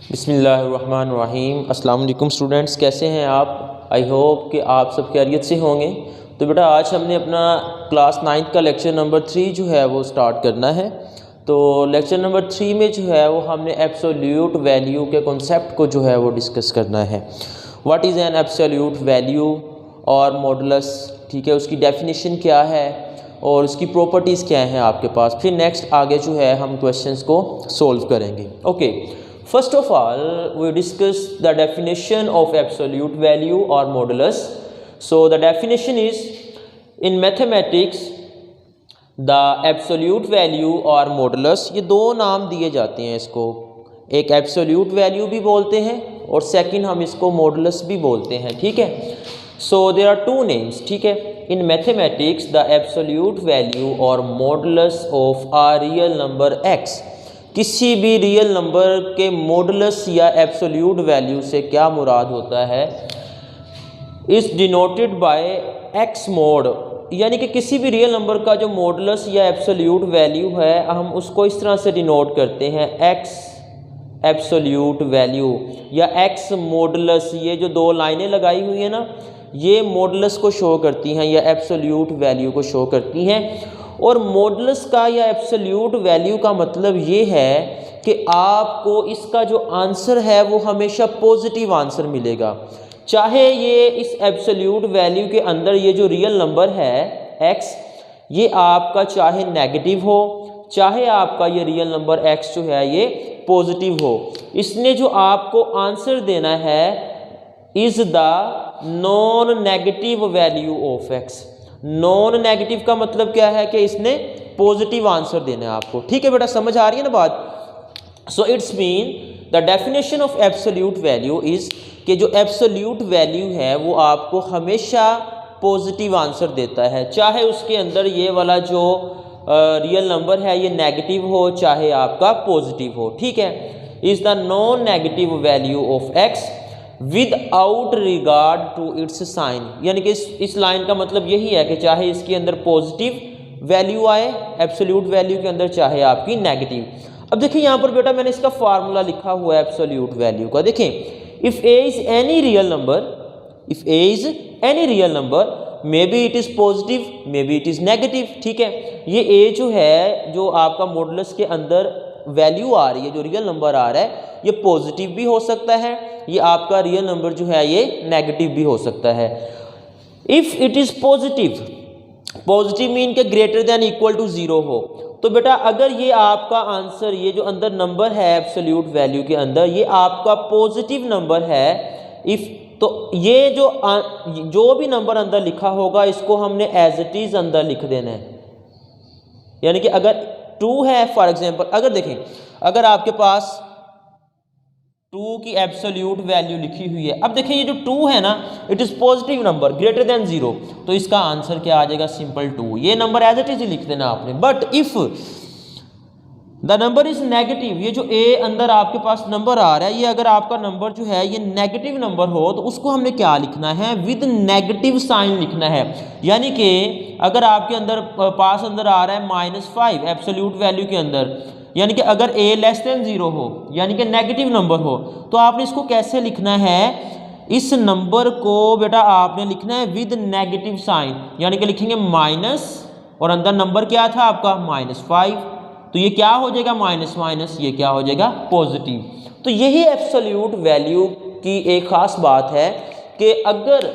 बिस्मिल्लाहिर्रहमानिर्रहीम। अस्सलाम वालेकुम स्टूडेंट्स, कैसे हैं आप? आई होप कि आप सब खैरियत से होंगे। तो बेटा आज हमने अपना क्लास 9 का लेक्चर नंबर 3 जो है वो स्टार्ट करना है। तो लेक्चर नंबर 3 में जो है वो हमने एब्सोल्यूट वैल्यू के कॉन्सेप्ट को जो है वो डिस्कस करना है। What is an absolute value और मॉडुलस, ठीक है, उसकी डेफिनेशन क्या है और उसकी प्रॉपर्टीज़ क्या हैं आपके पास। फिर नेक्स्ट आगे जो है हम क्वेश्चंस को सोल्व करेंगे। Okay, first of all we discuss the definition of absolute value or modulus. So the definition is, in mathematics the absolute value or modulus, ये दो नाम दिए जाते हैं इसको। एक absolute value भी बोलते हैं और सेकंड हम इसको modulus भी बोलते हैं, ठीक है। So there are two names, ठीक है। In mathematics the absolute value or modulus of a real number x, किसी भी रियल नंबर के मॉडुलस या एब्सोल्यूट वैल्यू से क्या मुराद होता है, इस डिनोटेड बाय एक्स मोड, यानी कि किसी भी रियल नंबर का जो मॉडुलस या एब्सोल्यूट वैल्यू है हम उसको इस तरह से डिनोट करते हैं, एक्स एब्सोल्यूट वैल्यू या एक्स मॉडुलस। ये जो दो लाइनें लगाई हुई हैं ना, ये मॉडुलस को शो करती हैं या एब्सोल्यूट वैल्यू को शो करती हैं। और मॉडुलस का या एब्सोल्यूट वैल्यू का मतलब ये है कि आपको इसका जो आंसर है वो हमेशा पॉजिटिव आंसर मिलेगा, चाहे ये इस एब्सोल्यूट वैल्यू के अंदर ये जो रियल नंबर है x, ये आपका चाहे नेगेटिव हो, चाहे आपका ये रियल नंबर x जो है ये पॉजिटिव हो। इसने जो आपको आंसर देना है is the non negative value of x। Non negative का मतलब क्या है कि इसने पॉजिटिव आंसर देना है आपको, ठीक है बेटा, समझ आ रही है ना बात। So it's mean the definition of absolute value is कि जो एब्सोल्यूट वैल्यू है वो आपको हमेशा पॉजिटिव आंसर देता है, चाहे उसके अंदर ये वाला जो रियल नंबर है ये नेगेटिव हो चाहे आपका पॉजिटिव हो, ठीक है। Is the non negative value of x without regard to its sign, यानी कि इस लाइन का मतलब यही है कि चाहे इसके अंदर पॉजिटिव वैल्यू आए एब्सोल्यूट वैल्यू के अंदर, चाहे आपकी नेगेटिव। अब देखिए यहाँ पर बेटा मैंने इसका फार्मूला लिखा हुआ है एब्सोल्यूट वैल्यू का। देखें, if a is any real number, if a is any real number may be it is positive may be it is negative, ठीक है। ये ए जो है जो आपका मॉडुलस के अंदर वैल्यू आ रही है, जो रियल नंबर आ रहा है, ये पॉजिटिव भी हो सकता है, ये आपका रियल नंबर जो है ये नेगेटिव भी हो सकता है। If it is positive, positive mean के ग्रेटर देन इक्वल टू 0 हो, तो बेटा अगर ये आपका आंसर, ये जो अंदर नंबर है एब्सोल्यूट वैल्यू के अंदर ये आपका पॉजिटिव नंबर है, इफ़, तो ये जो भी नंबर अंदर लिखा होगा इसको हमने एज इट इज़ अंदर लिख देना है। यानी कि अगर 2 है फॉर एग्जांपल, अगर देखें अगर आपके पास 2 की एब्सोल्यूट वैल्यू लिखी हुई है, अब देखें ये जो 2 है ना it is positive number greater than 0, तो इसका आंसर क्या आ जाएगा, सिंपल 2। ये नंबर एज इट इज लिख देना आपने। But if the number is negative, ये जो ए अंदर आपके पास नंबर आ रहा है ये अगर आपका नंबर जो है ये नेगेटिव नंबर हो तो उसको हमने क्या लिखना है, विद नेगेटिव साइन लिखना है। यानी कि अगर आपके अंदर पास अंदर आ रहा है -5 एब्सोल्यूट वैल्यू के अंदर, यानी कि अगर a लेस देन 0 हो यानी कि नेगेटिव नंबर हो, तो आपने इसको कैसे लिखना है, इस नंबर को बेटा आपने लिखना है विद नेगेटिव साइन, यानी कि लिखेंगे माइनस और अंदर नंबर क्या था आपका -5, तो ये क्या हो जाएगा माइनस माइनस, ये क्या हो जाएगा पॉजिटिव। तो यही एब्सोल्यूट वैल्यू की एक ख़ास बात है कि अगर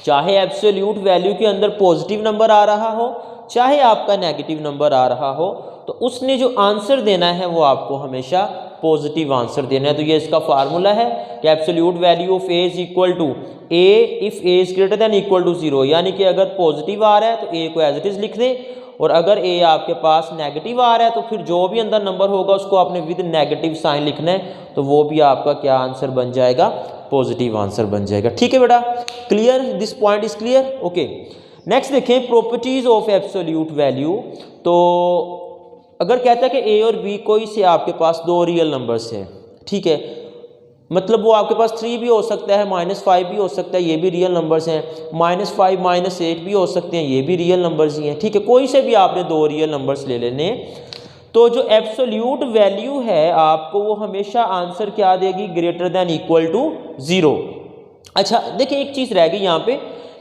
चाहे एब्सोल्यूट वैल्यू के अंदर पॉजिटिव नंबर आ रहा हो चाहे आपका नेगेटिव नंबर आ रहा हो, तो उसने जो आंसर देना है वो आपको हमेशा पॉजिटिव आंसर देना है। तो ये इसका फार्मूला है कि absolute value of a is equal to a if a is greater than equal to 0, यानी कि अगर पॉजिटिव आ रहा है तो ए को एज इट इज़ लिख दें, और अगर ए आपके पास नेगेटिव आ रहा है तो फिर जो भी अंदर नंबर होगा उसको आपने विद नेगेटिव साइन लिखना है, तो वो भी आपका क्या आंसर बन जाएगा, पॉजिटिव आंसर बन जाएगा, ठीक है बेटा। Clear, this point is clear, okay. Next देखें प्रॉपर्टीज ऑफ एब्सोल्यूट वैल्यू। तो अगर कहता है कि ए और बी कोई से आपके पास दो रियल नंबर्स हैं, ठीक है, मतलब वो आपके पास 3 भी हो सकता है, -5 भी हो सकता है, ये भी रियल नंबर्स हैं, -5 -8 भी हो सकते हैं, ये भी रियल नंबर्स ही हैं, ठीक है। कोई से भी आपने दो रियल नंबर्स ले लेने, तो जो एब्सोल्यूट वैल्यू है आपको वो हमेशा आंसर क्या देगी, ग्रेटर देन इक्वल टू 0। अच्छा देखिए एक चीज़ रह गई यहाँ पे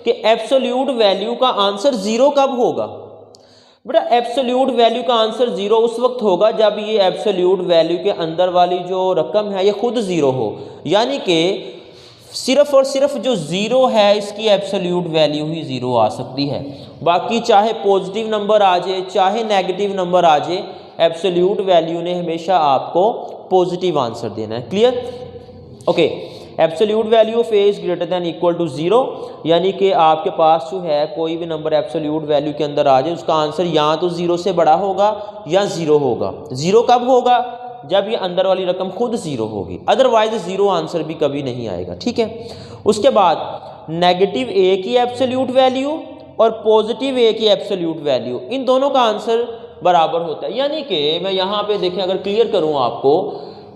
कि एब्सोल्यूट वैल्यू का आंसर 0 कब होगा। बेटा एब्सोल्यूट वैल्यू का आंसर 0 उस वक्त होगा जब ये एब्सोल्यूट वैल्यू के अंदर वाली जो रकम है ये खुद 0 हो, यानी कि सिर्फ और सिर्फ जो 0 है इसकी एब्सोल्यूट वैल्यू ही 0 आ सकती है। बाकी चाहे पॉजिटिव नंबर आ जाए चाहे नेगेटिव नंबर आ जाए, एब्सोल्यूट वैल्यू ने हमेशा आपको पॉजिटिव आंसर देना है। Clear? Okay, absolute value of a is greater than equal to 0, यानी कि आपके पास जो है कोई भी नंबर एब्सोल्यूट वैल्यू के अंदर आ जाए उसका आंसर या तो 0 से बड़ा होगा या 0 होगा। 0 कब होगा? जब ये अंदर वाली रकम खुद 0 होगी, अदरवाइज 0 आंसर भी कभी नहीं आएगा। ठीक है, उसके बाद नेगेटिव ए की एब्सोल्यूट वैल्यू और पॉजिटिव ए की एब्सोल्यूट वैल्यू, इन दोनों का आंसर बराबर होता है। यानी कि मैं यहाँ पे देखें अगर क्लियर करूँ आपको,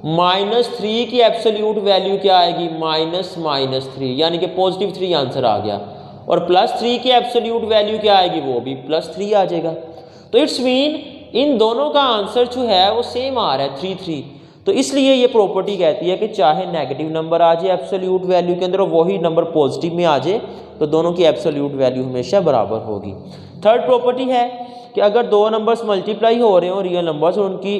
-3 की एब्सोल्यूट वैल्यू क्या आएगी, -3, यानी कि पॉजिटिव 3 आंसर आ गया, और +3 की एब्सोल्यूट वैल्यू क्या आएगी, वो भी +3 आ जाएगा। तो इट्स मीन इन दोनों का आंसर जो है वो सेम आ रहा है 3। तो इसलिए ये प्रॉपर्टी कहती है कि चाहे नेगेटिव नंबर आ जाए एब्सोल्यूट वैल्यू के अंदर और वही नंबर पॉजिटिव में आ जाए तो दोनों की एब्सोल्यूट वैल्यू हमेशा बराबर होगी। थर्ड प्रॉपर्टी है कि अगर दो नंबर्स मल्टीप्लाई हो रहे हो रियल नंबर्स और उनकी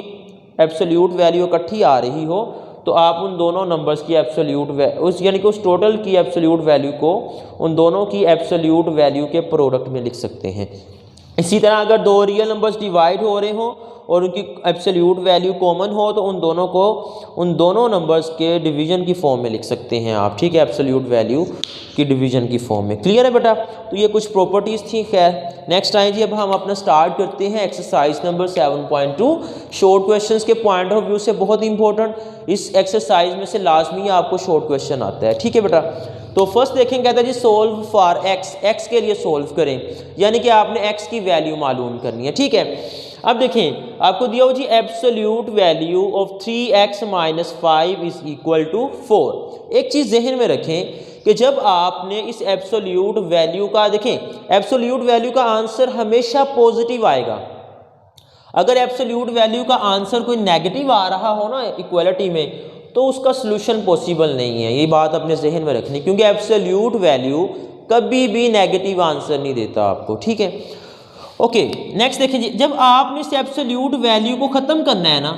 एब्सोल्यूट वैल्यू इकट्ठी आ रही हो तो आप उन दोनों नंबर्स की एब्सोल्यूट यानी कि उस टोटल की एब्सोल्यूट वैल्यू को उन दोनों की एब्सोल्यूट वैल्यू के प्रोडक्ट में लिख सकते हैं। इसी तरह अगर दो रियल नंबर्स डिवाइड हो रहे हो और उनकी एब्सोल्यूट वैल्यू कॉमन हो तो उन दोनों नंबर्स के डिवीजन की फॉर्म में लिख सकते हैं आप। ठीक है, एब्सोल्यूट वैल्यू की डिवीजन की फॉर्म में। क्लियर है बेटा? तो ये कुछ प्रॉपर्टीज़ थी। खैर नेक्स्ट आए जी, अब हम अपना स्टार्ट करते हैं एक्सरसाइज नंबर 7.2। शॉर्ट क्वेश्चंस के पॉइंट ऑफ व्यू से बहुत इंपॉर्टेंट, इस एक्सरसाइज में से लाजमी आपको शॉर्ट क्वेश्चन आता है। ठीक है बेटा, तो फर्स्ट देखें, कहता है जी सोल्व फॉर एक्स के लिए सोल्व करें, यानी कि आपने एक्स की वैल्यू मालूम करनी है। ठीक है, अब देखें आपको दिया हो जी absolute value of 3x - 5 is equal to 4। एक चीज़ जहन में रखें कि जब आपने इस एब्सोल्यूट वैल्यू का, देखें एब्सोल्यूट वैल्यू का आंसर हमेशा पॉजिटिव आएगा। अगर एब्सोल्यूट वैल्यू का आंसर कोई नेगेटिव आ रहा हो ना इक्वलिटी में तो उसका सलूशन पॉसिबल नहीं है। ये बात अपने जहन में रखनी, क्योंकि एब्सोल्यूट वैल्यू कभी भी नेगेटिव आंसर नहीं देता आपको। ठीक है, ओके नेक्स्ट देखिए जी, जब आपने इस एब्सोल्यूट वैल्यू को ख़त्म करना है ना,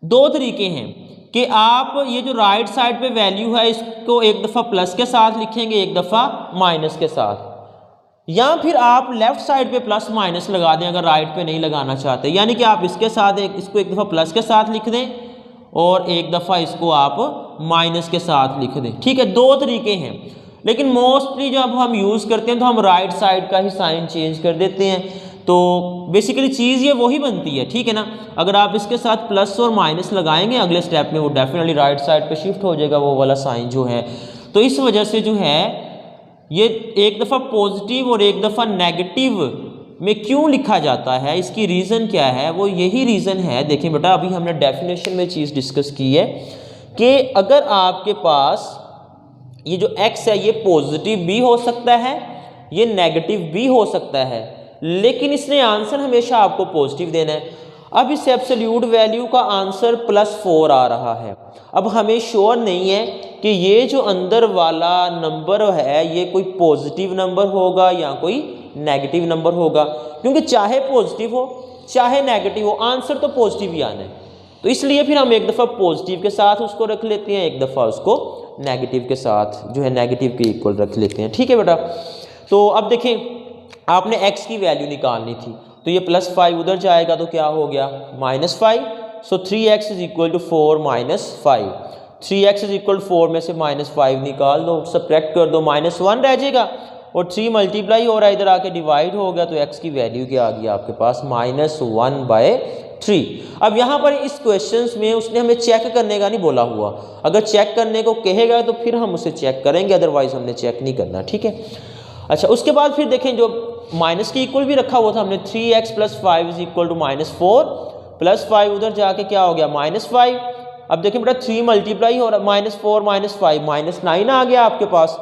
दो तरीके हैं कि आप ये जो राइट साइड पे वैल्यू है इसको एक दफ़ा प्लस के साथ लिखेंगे, एक दफ़ा माइनस के साथ, या फिर आप लेफ्ट साइड पे प्लस माइनस लगा दें अगर राइट पे नहीं लगाना चाहते। यानी कि आप इसके साथ इसको एक दफ़ा प्लस के साथ लिख दें और एक दफ़ा इसको आप माइनस के साथ लिख दें। ठीक है, दो तरीके हैं, लेकिन मोस्टली जब हम यूज़ करते हैं तो हम राइट साइड का ही साइन चेंज कर देते हैं। तो बेसिकली चीज़ ये वही बनती है। ठीक है ना, अगर आप इसके साथ प्लस और माइनस लगाएंगे अगले स्टेप में वो डेफिनेटली राइट साइड पे शिफ्ट हो जाएगा वो वाला साइन जो है। तो इस वजह से जो है ये एक दफ़ा पॉजिटिव और एक दफ़ा नेगेटिव में क्यों लिखा जाता है, इसकी रीज़न क्या है, वो यही रीज़न है। देखें बेटा, अभी हमने डेफिनेशन में चीज़ डिस्कस की है कि अगर आपके पास ये जो x है ये पॉजिटिव भी हो सकता है, ये नेगेटिव भी हो सकता है, लेकिन इसने आंसर हमेशा आपको पॉजिटिव देना है। अब इस एब्सोल्यूट वैल्यू का आंसर +4 आ रहा है। अब हमें श्योर नहीं है कि ये जो अंदर वाला नंबर है ये कोई पॉजिटिव नंबर होगा या कोई नेगेटिव नंबर होगा, क्योंकि चाहे पॉजिटिव हो चाहे नेगेटिव हो आंसर तो पॉजिटिव ही आना है। तो इसलिए फिर हम एक दफ़ा पॉजिटिव के साथ उसको रख लेते हैं, एक दफ़ा उसको नेगेटिव के साथ जो है नेगेटिव के इक्वल रख लेते हैं। ठीक है बेटा, तो अब देखें आपने x की वैल्यू निकालनी थी तो ये +5 उधर जाएगा तो क्या हो गया -5। So 3x is equal to 4 - 5। 3x is equal 4 में से -5 निकाल दो, सब्ट्रैक्ट कर दो, -1 रह जाएगा और 3 मल्टीप्लाई हो रहा है इधर आके डिवाइड हो गया तो x की वैल्यू क्या आ गई आपके पास -1/3। अब यहाँ पर इस क्वेश्चंस में उसने हमें चेक करने का नहीं बोला हुआ, अगर चेक करने को कहेगा तो फिर हम उसे चेक करेंगे, अदरवाइज हमने चेक नहीं करना। ठीक है, अच्छा उसके बाद फिर देखें जो माइनस के इक्वल भी रखा हुआ था हमने 3x + 5 इज इक्वल टू -4 +5 उधर जाके क्या हो गया -5। अब देखें बेटा 3 मल्टीप्लाई हो रहा, -4 -5 -9 आ गया आपके पास।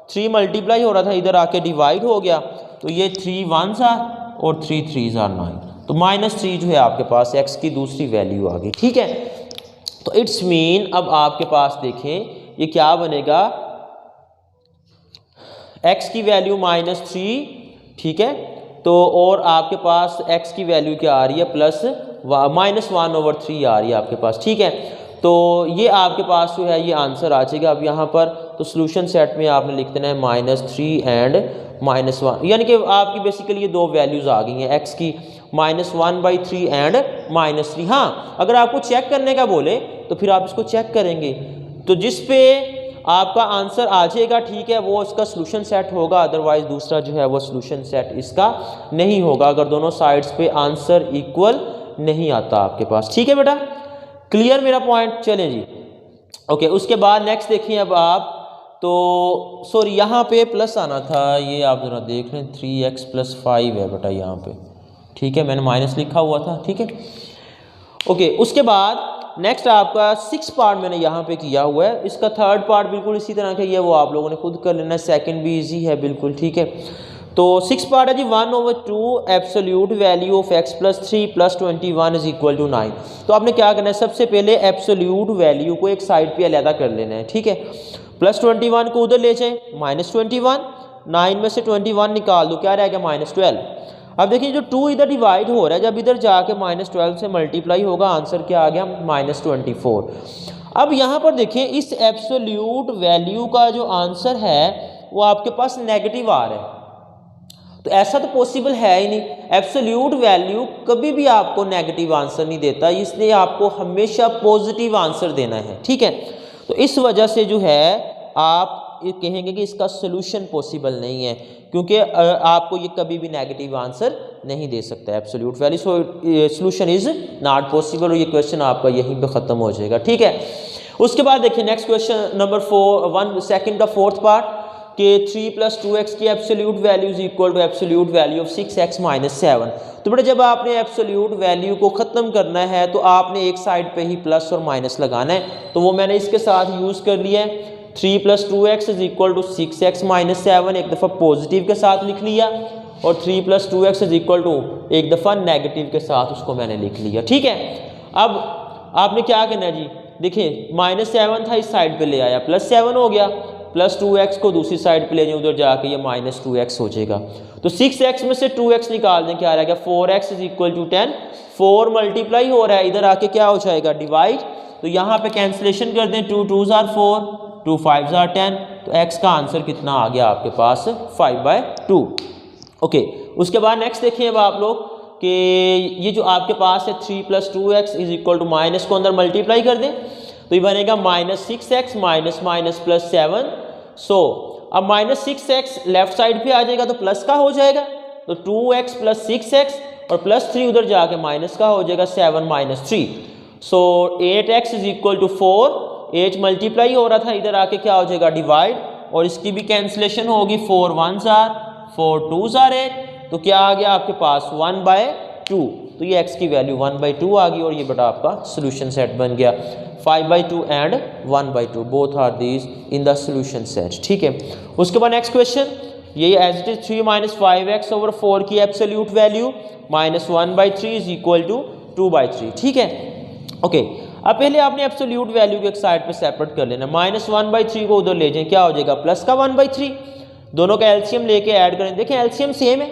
3 मल्टीप्लाई हो रहा था इधर आके डिवाइड हो गया तो ये 3 1s और 3 3s 9। तो तो -3 जो है आपके पास x की दूसरी वैल्यू आ गई। ठीक है, तो इट्स मीन अब आपके पास देखें ये क्या बनेगा, x की वैल्यू -3, ठीक है, तो और आपके पास x की वैल्यू क्या आ रही है, -1/3 आ रही है आपके पास। ठीक है, तो ये आपके पास जो है ये आंसर आ जाएगा। अब यहाँ पर तो सोल्यूशन सेट में आपने लिख देना है -3 एंड -1, यानी कि आपकी बेसिकली ये दो वैल्यूज़ आ गई हैं x की, -1/3 एंड -3। हाँ, अगर आपको चेक करने का बोले तो फिर आप इसको चेक करेंगे, तो जिस पे आपका आंसर आ जाएगा, ठीक है, वो इसका सोल्यूशन सेट होगा, अदरवाइज दूसरा जो है वो सोल्यूशन सेट इसका नहीं होगा, अगर दोनों साइड्स पे आंसर इक्वल नहीं आता आपके पास। ठीक है बेटा, क्लियर मेरा पॉइंट? चलें जी, ओके। उसके बाद नेक्स्ट देखिए अब आप, तो सॉरी यहाँ पे प्लस आना था, ये आप ज़रा देख लें, 3x + 5 है बेटा यहाँ पे। ठीक है, मैंने माइनस लिखा हुआ था। ठीक है, ओके। उसके बाद नेक्स्ट आपका 6 पार्ट मैंने यहाँ पे किया हुआ है, इसका 3rd पार्ट बिल्कुल इसी तरह का ही है, वो आप लोगों ने खुद कर लेना है, सेकंड भी इजी है बिल्कुल। ठीक है, तो 6 पार्ट है जी, 1/2 एब्सोल्यूट वैल्यू ऑफ x + 3 + 21 = 9। तो आपने क्या करना है, सबसे पहले एब्सोल्यूट वैल्यू को एक साइड पे अलहदा कर लेना है। ठीक है, +21 को उधर ले जाएं, -21, 9 में से 21 निकाल दो, क्या रह गया, -12। अब देखिए जो 2 इधर डिवाइड हो रहा है, जब इधर जाके -12 से मल्टीप्लाई होगा, आंसर क्या आ गया, -24। अब यहाँ पर देखिए इस एब्सोल्यूट वैल्यू का जो आंसर है वो आपके पास नेगेटिव आ रहा है, तो ऐसा तो पॉसिबल है ही नहीं, एब्सोल्यूट वैल्यू कभी भी आपको नेगेटिव आंसर नहीं देता, इसलिए आपको हमेशा पॉजिटिव आंसर देना है। ठीक है, तो इस वजह से जो है आप ये कहेंगे कि इसका सोल्यूशन पॉसिबल नहीं है, क्योंकि आपको ये कभी भी नेगेटिव आंसर नहीं दे सकता absolute value, so solution is not possible, और ये क्वेश्चन आपका यहीं पे ख़त्म हो जाएगा। ठीक है, उसके बाद देखिए नेक्स्ट क्वेश्चन नंबर 4 का 4th पार्ट कि 3 + 2x की absolute value is equal to absolute value of 6x - 7। तो बेटा जब आपने एब्सोल्यूट वैल्यू को ख़त्म करना है तो आपने एक साइड पे ही प्लस और माइनस लगाना है, तो वो मैंने इसके साथ यूज़ कर लिया है। 3 + 2x is equal to 6x - 7 एक दफ़ा पॉजिटिव के साथ लिख लिया, और 3 + 2x इज इक्वल टू एक दफ़ा नेगेटिव के साथ उसको मैंने लिख लिया। ठीक है, अब आपने क्या करना है जी, देखिए -7 था, इस साइड पे ले आया, +7 हो गया, +2x को दूसरी साइड पे ले जाए, उधर जाके ये -2x हो जाएगा, तो 6x में से 2x निकाल दें, क्या रहेगा, 4x is equal to 10। 4 multiply हो रहा है, इधर आके क्या हो जाएगा, डिवाइड, तो यहाँ पे कैंसिलेशन कर दें, 2 2s are 4, 2 5s are 10, तो x का आंसर कितना आ गया आपके पास, 5/2। ओके, उसके बाद नेक्स्ट देखिए अब आप लोग कि ये जो आपके पास है 3 + 2x is equal to minus को अंदर मल्टीप्लाई कर दें, तो ये बनेगा -6x - +7। सो अब -6x लेफ्ट साइड पे आ जाएगा तो प्लस का हो जाएगा, तो 2x + 6x और +3 उधर जाके माइनस का हो जाएगा, 7 - 3। So 8x is equal to 4, 8 multiply हो रहा था, इधर आके क्या हो जाएगा, डिवाइड, और इसकी भी कैंसिलेशन होगी, 4 1s are 4 2s are 8, तो क्या आ गया आपके पास 1/2, तो ये x की वैल्यू 1/2 आ गई, और ये बेटा आपका सोल्यूशन सेट बन गया। 5/2 and 1/2 both are these in the solution set. ठीक है, उसके बाद नेक्स्ट क्वेश्चन, ये एज इट इज 3 - 5x/4 की absolute value -1/3 is equal to 2/3। ठीक है, ओके। अब पहले आपने एब्सोल्यूट वैल्यू को एक साइड पे सेपरेट कर लेना, -1/3 को उधर ले जाएं, क्या हो जाएगा, प्लस का 1/3, दोनों का एलसीएम लेके ऐड करें, देखें एलसीएम सेम है,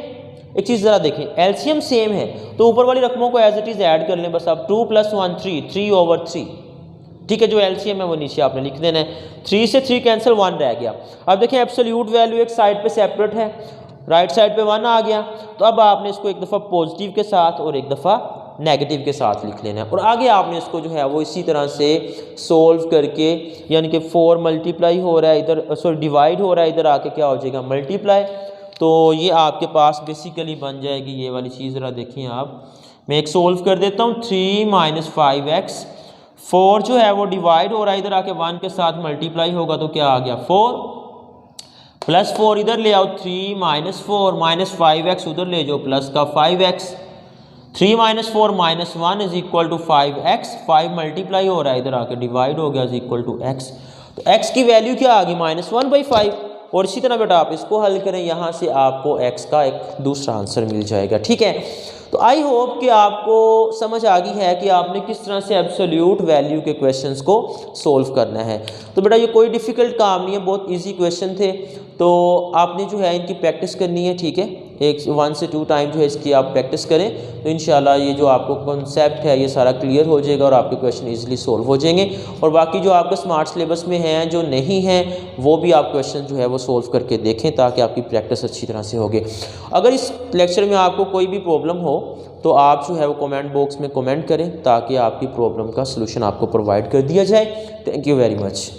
एक चीज़ ज़रा देखें, एलसीएम सेम है तो ऊपर वाली रकमों को एज इट इज़ ऐड कर लें, बस आप 2 + 1 3, 3/3। ठीक है, जो एलसीएम है वो नीचे आपने लिख देना है, 3 से 3 कैंसिल, 1 रह गया। अब देखिए एब्सोल्यूट वैल्यू एक साइड पे सेपरेट है, राइट साइड पे 1 आ गया, तो अब आपने इसको एक दफ़ा पॉजिटिव के साथ और एक दफ़ा नेगेटिव के साथ लिख लेना है, और आगे आपने इसको जो है वो इसी तरह से सोल्व करके, यानी कि 4 मल्टीप्लाई हो रहा है इधर, सॉरी डिवाइड हो रहा है, इधर आके क्या हो जाएगा, मल्टीप्लाई, तो ये आपके पास बेसिकली बन जाएगी ये वाली चीज़। ज़रा देखिए आप, मैं एक सोल्व कर देता हूँ, 3 - 5x, 4 जो है वो डिवाइड हो रहा है, इधर आके 1 के साथ मल्टीप्लाई होगा, तो क्या आ गया, 4 + 4 इधर ले आओ, 3 - 4 - 5x उधर ले जाओ, प्लस का 5x, 3 - 4 - 1 is equal to 5x, 5 multiply हो रहा है, इधर आके डिवाइड हो गया, इज इक्वल टू x, तो x की वैल्यू क्या आ गई, -1/5, और इसी तरह बेटा आप इसको हल करें, यहाँ से आपको x का एक दूसरा आंसर मिल जाएगा। ठीक है, तो आई होप कि आपको समझ आ गई है कि आपने किस तरह से एब्सोल्यूट वैल्यू के क्वेश्चंस को सोल्व करना है। तो बेटा ये कोई डिफ़िकल्ट काम नहीं है, बहुत इजी क्वेश्चन थे। तो आपने जो है इनकी प्रैक्टिस करनी है, ठीक है। 1 से 2 टाइम जो है इसकी आप प्रैक्टिस करें, तो इंशाल्लाह ये जो आपको कॉन्सेप्ट है ये सारा क्लियर हो जाएगा और आपके क्वेश्चन ईजिली सोल्व हो जाएंगे। और बाकी जो आपका स्मार्ट सिलेबस में हैं, जो नहीं हैं, वो भी आप क्वेश्चन जो है वो सोल्व करके देखें ताकि आपकी प्रैक्टिस अच्छी तरह से होगी। अगर इस लेक्चर में आपको कोई भी प्रॉब्लम हो तो आप जो है वो कमेंट बॉक्स में कमेंट करें ताकि आपकी प्रॉब्लम का सलूशन आपको प्रोवाइड कर दिया जाए। Thank you very much.